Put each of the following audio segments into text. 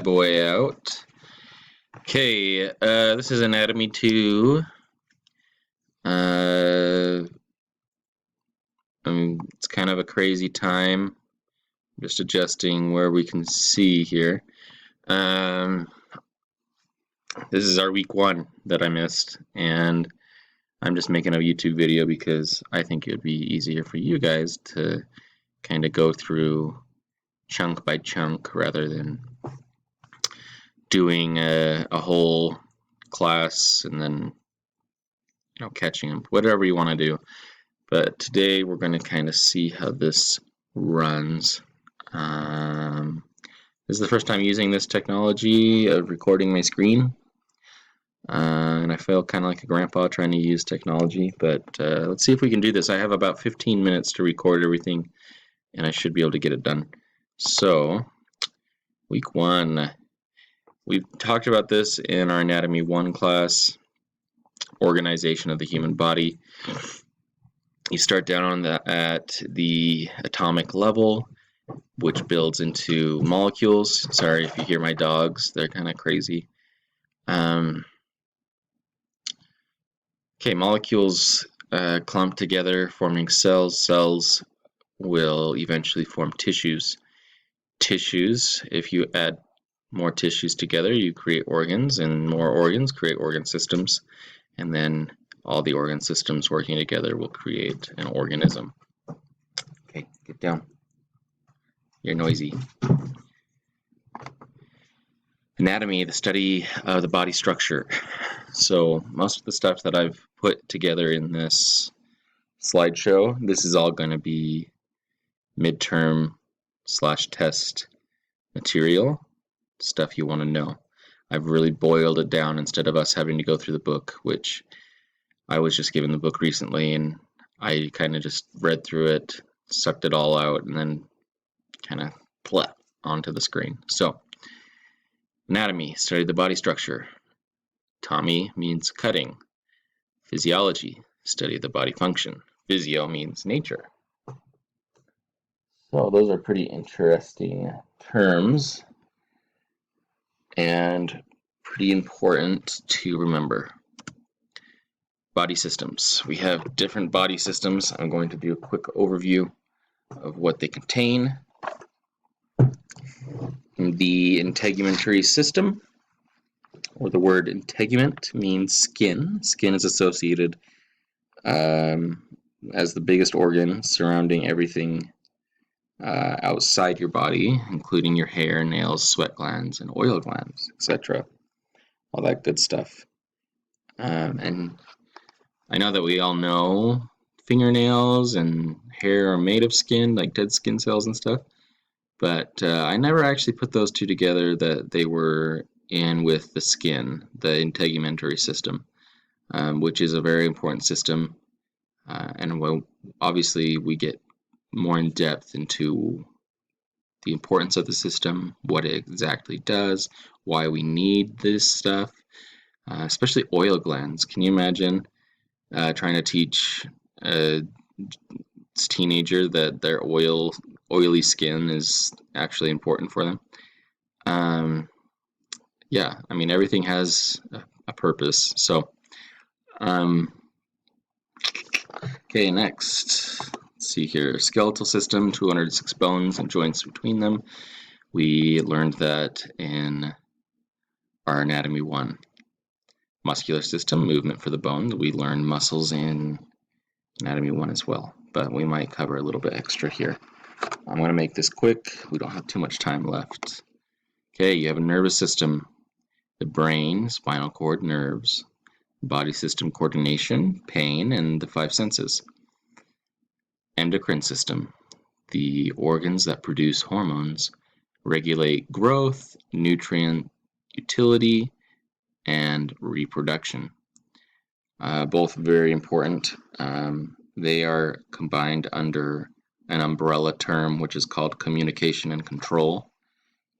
boy out. Okay, this is Anatomy 2. It's kind of a crazy time. Just adjusting where we can see here. This is our week 1 that I missed, and I'm just making a YouTube video because I think it would be easier for you guys to kind of go through chunk by chunk rather than doing a whole class and then catching them, whatever you want to do. But today we're going to kind of see how this runs. This is the first time using this technology of recording my screen, and I feel kind of like a grandpa trying to use technology, but let's see if we can do this. I have about 15 minutes to record everything, and I should be able to get it done. So, week 1. We've talked about this in our Anatomy 1 class, organization of the human body. You start down at the atomic level, which builds into molecules. Sorry if you hear my dogs, they're kind of crazy. Okay, molecules clump together, forming cells. Cells will eventually form tissues. Tissues, if you add more tissues together, you create organs, and more organs create organ systems, and then all the organ systems working together will create an organism. Okay, get down. You're noisy. Anatomy, the study of the body structure. So most of the stuff that I've put together in this slideshow, this is all going to be midterm/test material, stuff you want to know. I've really boiled it down instead of us having to go through the book, which I was just given the book recently and I kind of just read through it, sucked it all out, and then kind of plop onto the screen. So, anatomy, study the body structure. Tommy means cutting. Physiology, study the body function. Physio means nature. So those are pretty interesting terms and pretty important to remember. Body systems. We have different body systems. I'm going to do a quick overview of what they contain. The integumentary system, or the word integument, means skin. Skin is associated as the biggest organ surrounding everything outside your body, including your hair, nails, sweat glands, and oil glands, etc. All that good stuff. And I know that we all know fingernails and hair are made of skin, like dead skin cells and stuff, but I never actually put those two together, that they were in with the skin, the integumentary system, which is a very important system. And obviously we get more in depth into the importance of the system, what it exactly does, why we need this stuff, especially oil glands. Can you imagine trying to teach a teenager that their oily skin is actually important for them? Yeah, I mean, everything has a purpose. So, okay, next. Let's see here. Skeletal system, 206 bones and joints between them. We learned that in our Anatomy 1. Muscular system, movement for the bones. We learned muscles in Anatomy 1 as well, but we might cover a little bit extra here. I'm going to make this quick. We don't have too much time left. Okay, you have a nervous system. The brain, spinal cord, nerves. Body system, coordination, pain, and the 5 senses. Endocrine system. The organs that produce hormones, regulate growth, nutrient utility, and reproduction. Both very important. They are combined under an umbrella term which is called communication and control.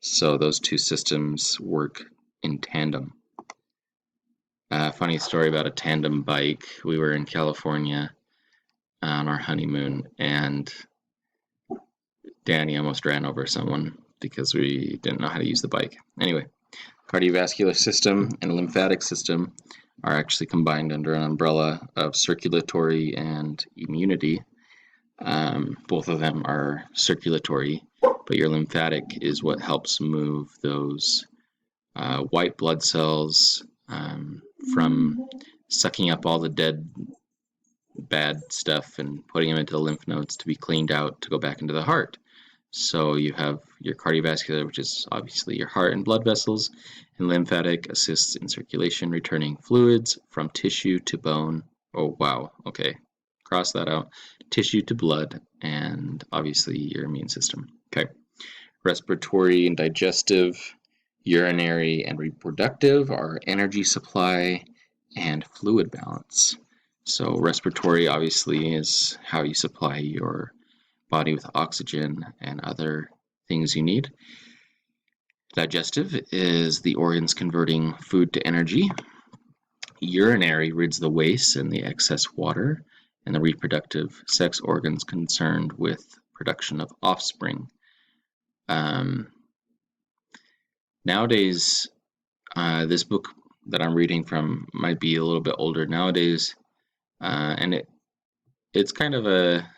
So those two systems work in tandem. Funny story about a tandem bike. We were in California on our honeymoon, and Danny almost ran over someone because we didn't know how to use the bike. Anyway, cardiovascular system and lymphatic system are actually combined under an umbrella of circulatory and immunity. Both of them are circulatory, but your lymphatic is what helps move those white blood cells from sucking up all the dead bad stuff and putting them into the lymph nodes to be cleaned out to go back into the heart. So you have your cardiovascular, which is obviously your heart and blood vessels, and lymphatic assists in circulation, returning fluids from tissue to bone. Oh, wow. Okay. Cross that out. Tissue to blood, and obviously your immune system. Okay. Respiratory and digestive, urinary and reproductive are energy supply and fluid balance. So respiratory obviously is how you supply your body with oxygen and other things you need. Digestive is the organs converting food to energy. Urinary rids the waste and the excess water, and the reproductive sex organs concerned with production of offspring. Nowadays, this book that I'm reading from might be a little bit older nowadays, and it's kind of a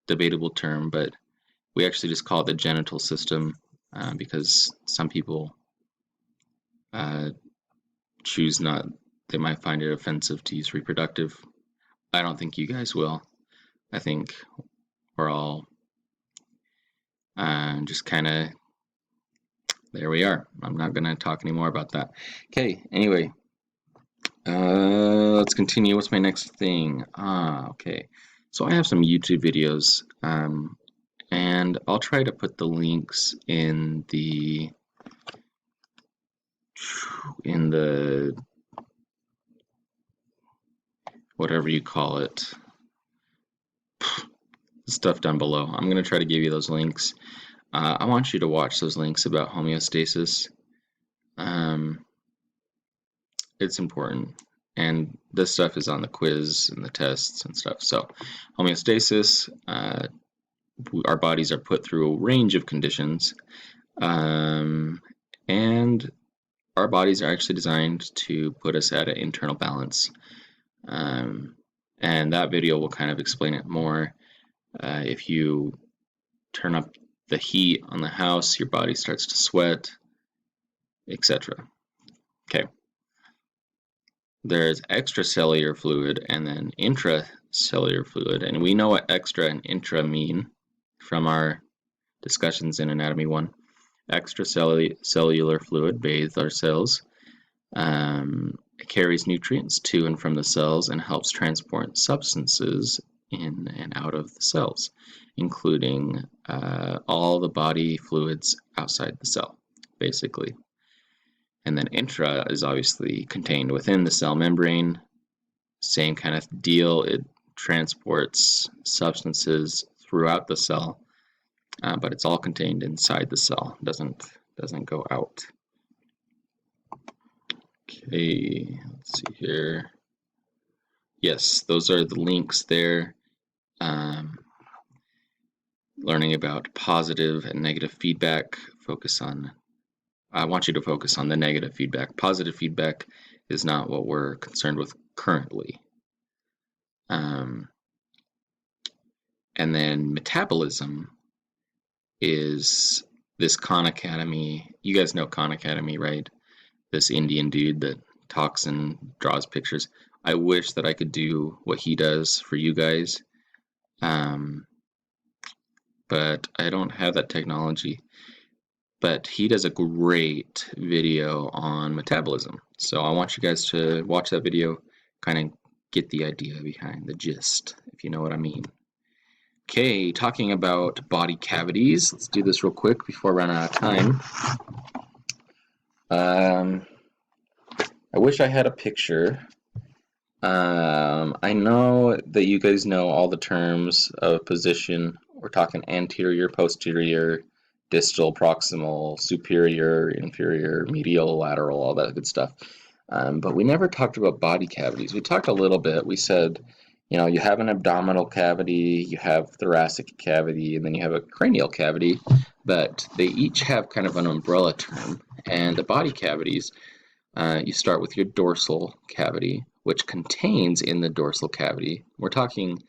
debatable term, but we actually just call it the genital system because some people choose not, they might find it offensive to use reproductive. I don't think you guys will. I think we're all just kind of, there we are. I'm not going to talk anymore about that. Okay, anyway, let's continue. What's my next thing? Okay. So I have some YouTube videos, and I'll try to put the links in the whatever you call it, stuff down below. I'm going to try to give you those links. I want you to watch those links about homeostasis. It's important, and this stuff is on the quiz and the tests and stuff. So homeostasis, our bodies are put through a range of conditions, and our bodies are actually designed to put us at an internal balance. And that video will kind of explain it more. If you turn up the heat on the house, your body starts to sweat, etc. Okay. There's extracellular fluid and then intracellular fluid, and we know what extra and intra mean from our discussions in Anatomy 1. Extracellular fluid bathes our cells. It carries nutrients to and from the cells and helps transport substances in and out of the cells, including all the body fluids outside the cell, basically. And then intra is obviously contained within the cell membrane. Same kind of deal. It transports substances throughout the cell, but it's all contained inside the cell. Doesn't go out. Okay, let's see here. Yes, those are the links there. Learning about positive and negative feedback. I want you to focus on the negative feedback. Positive feedback is not what we're concerned with currently. And then metabolism is this Khan Academy. You guys know Khan Academy, right? This Indian dude that talks and draws pictures. I wish that I could do what he does for you guys, but I don't have that technology. But he does a great video on metabolism. So I want you guys to watch that video, kind of get the idea behind the gist, if you know what I mean. Okay, talking about body cavities. Let's do this real quick before I run out of time. I wish I had a picture. I know that you guys know all the terms of position. We're talking anterior, posterior, distal, proximal, superior, inferior, medial, lateral, all that good stuff. But we never talked about body cavities. We talked a little bit. We said you have an abdominal cavity, you have thoracic cavity, and then you have a cranial cavity, but they each have kind of an umbrella term. And the body cavities, you start with your dorsal cavity, which contains in the dorsal cavity, we're talking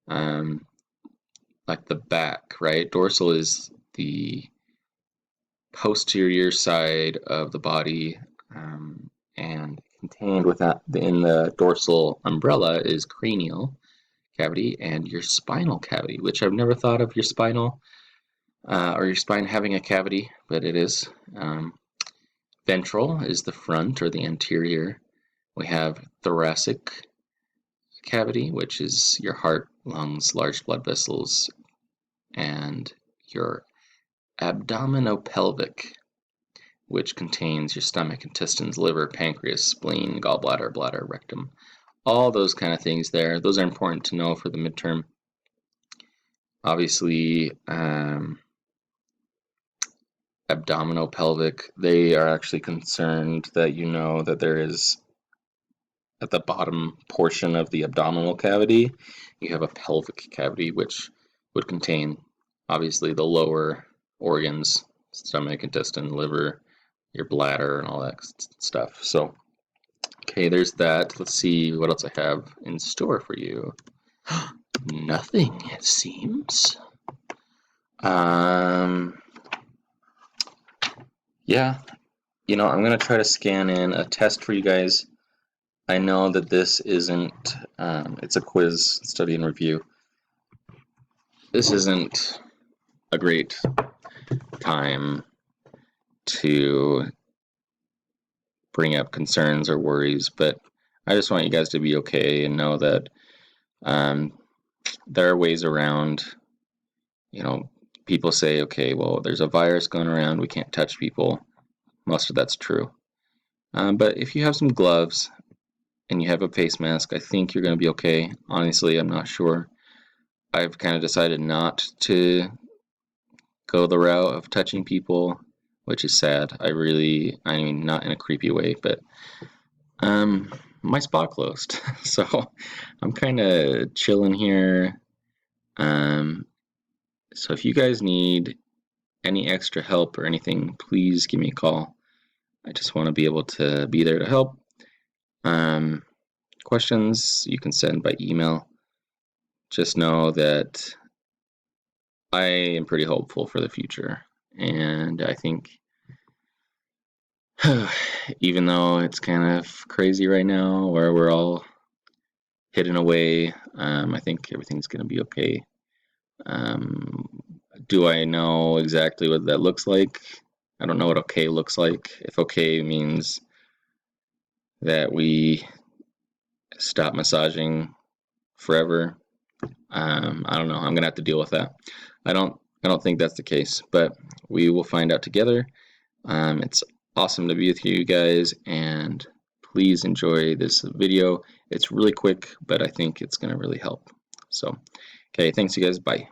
like the back, right? Dorsal is the posterior side of the body, and contained within the dorsal umbrella is cranial cavity and your spinal cavity, which I've never thought of your spinal or your spine having a cavity, but it is. Ventral is the front or the anterior. We have thoracic cavity, which is your heart, lungs, large blood vessels, and your abdominopelvic, which contains your stomach, intestines, liver, pancreas, spleen, gallbladder, bladder, rectum, all those kind of things there. Those are important to know for the midterm. Obviously, abdominopelvic, they are actually concerned that you know that there is, at the bottom portion of the abdominal cavity, you have a pelvic cavity, which would contain, obviously, the lower organs, stomach, intestine, liver, your bladder, and all that stuff. So, okay, there's that. Let's see what else I have in store for you. Nothing, it seems. Yeah, I'm going to try to scan in a test for you guys. I know that this isn't, it's a quiz, study, and review. This isn't a great time to bring up concerns or worries, but I just want you guys to be okay and know that there are ways around. People say, okay, well, there's a virus going around, we can't touch people. Most of that's true. But if you have some gloves and you have a face mask, I think you're going to be okay. Honestly, I'm not sure. I've kind of decided not to go the route of touching people, which is sad. I mean, not in a creepy way, but my spa closed, so I'm kind of chilling here. So if you guys need any extra help or anything, please give me a call. I just want to be able to be there to help. Questions you can send by email. Just know that I am pretty hopeful for the future, and I think even though it's kind of crazy right now where we're all hidden away, I think everything's going to be okay. Do I know exactly what that looks like? I don't know what okay looks like. If okay means that we stop massaging forever, I don't know. I'm gonna have to deal with that. I don't think that's the case, but we will find out together. It's awesome to be with you guys, and please enjoy this video. It's really quick, but I think it's gonna really help. So, okay, thanks you guys. Bye.